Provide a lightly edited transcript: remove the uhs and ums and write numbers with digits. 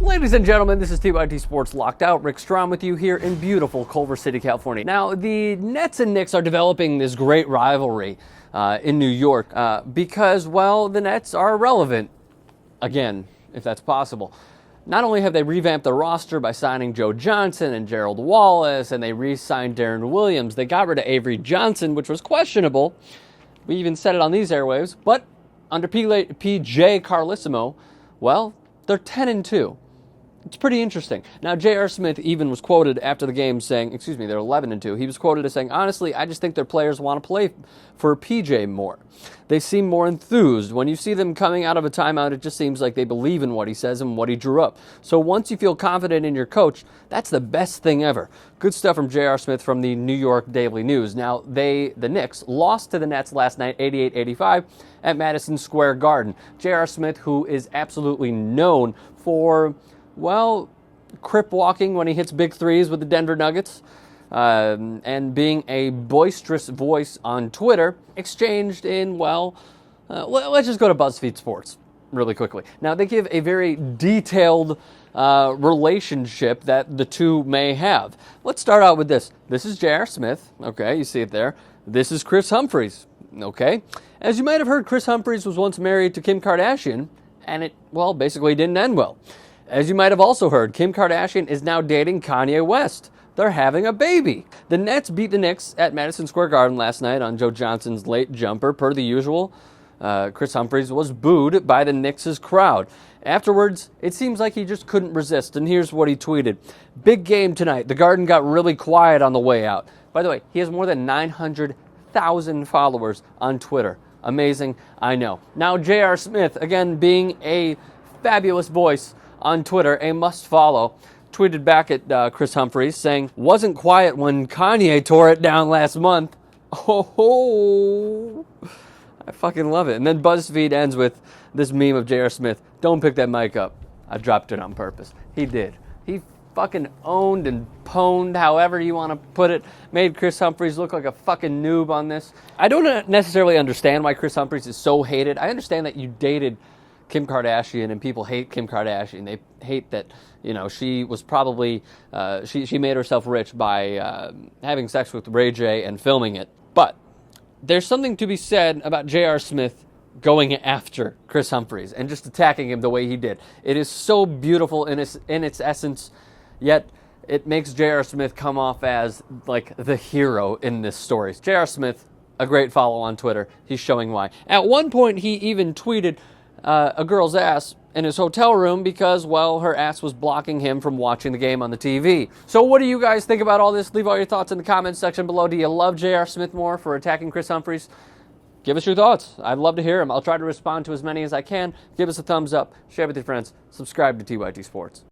Ladies and gentlemen, this is TYT Sports Locked Out. Rick Strom with you here in beautiful Culver City, California. Now, the Nets and Knicks are developing this great rivalry in New York because, well, the Nets are irrelevant, again, if that's possible. Not only have they revamped the roster by signing Joe Johnson and Gerald Wallace, and they re-signed Darren Williams, they got rid of Avery Johnson, which was questionable. We even said it on these airwaves, but under PJ Carlissimo, well, they're 10-2. It's pretty interesting. Now, J.R. Smith even was quoted after the game saying, they're 11-2. He was quoted as saying, honestly, I just think their players want to play for PJ more. They seem more enthused. When you see them coming out of a timeout, it just seems like they believe in what he says and what he drew up. So once you feel confident in your coach, that's the best thing ever. Good stuff from J.R. Smith from the New York Daily News. Now, the Knicks lost to the Nets last night, 88-85, at Madison Square Garden. J.R. Smith, who is absolutely known for, well, crip walking when he hits big threes with the Denver Nuggets, and being a boisterous voice on Twitter, exchanged in, well, let's just go to BuzzFeed Sports really quickly. Now, they give a very detailed relationship that the two may have. Let's start out with this. This is J.R. Smith. Okay, you see it there. This is Kris Humphries. Okay. As you might have heard, Kris Humphries was once married to Kim Kardashian, and it, well, basically didn't end well. As you might have also heard, Kim Kardashian is now dating Kanye West. They're having a baby. The Nets beat the Knicks at Madison Square Garden last night on Joe Johnson's late jumper. Per the usual, Kris Humphries was booed by the Knicks' crowd. Afterwards, it seems like he just couldn't resist, and here's what he tweeted. Big game tonight. The Garden got really quiet on the way out. By the way, he has more than 900,000 followers on Twitter. Amazing, I know. Now, J.R. Smith, again, being a fabulous voice on Twitter, a must-follow, tweeted back at Kris Humphries saying, wasn't quiet when Kanye tore it down last month. Oh, I fucking love it. And then BuzzFeed ends with this meme of J.R. Smith, don't pick that mic up. I dropped it on purpose. He did. He fucking owned and pwned, however you want to put it, made Kris Humphries look like a fucking noob on this. I don't necessarily understand why Kris Humphries is so hated. I understand that you dated Kim Kardashian, and people hate Kim Kardashian. They hate that, you know, she was probably, she made herself rich by having sex with Ray J and filming it. But there's something to be said about J.R. Smith going after Kris Humphries and just attacking him the way he did. It is so beautiful in its essence, yet it makes J.R. Smith come off as like the hero in this story. J.R. Smith, a great follow on Twitter. He's showing why. At one point, he even tweeted a girl's ass in his hotel room because, well, her ass was blocking him from watching the game on the TV. So what do you guys think about all this? Leave all your thoughts in the comments section below. Do you love J.R. Smith more for attacking Kris Humphries? Give us your thoughts. I'd love to hear them. I'll try to respond to as many as I can. Give us a thumbs up, share with your friends, subscribe to TYT Sports.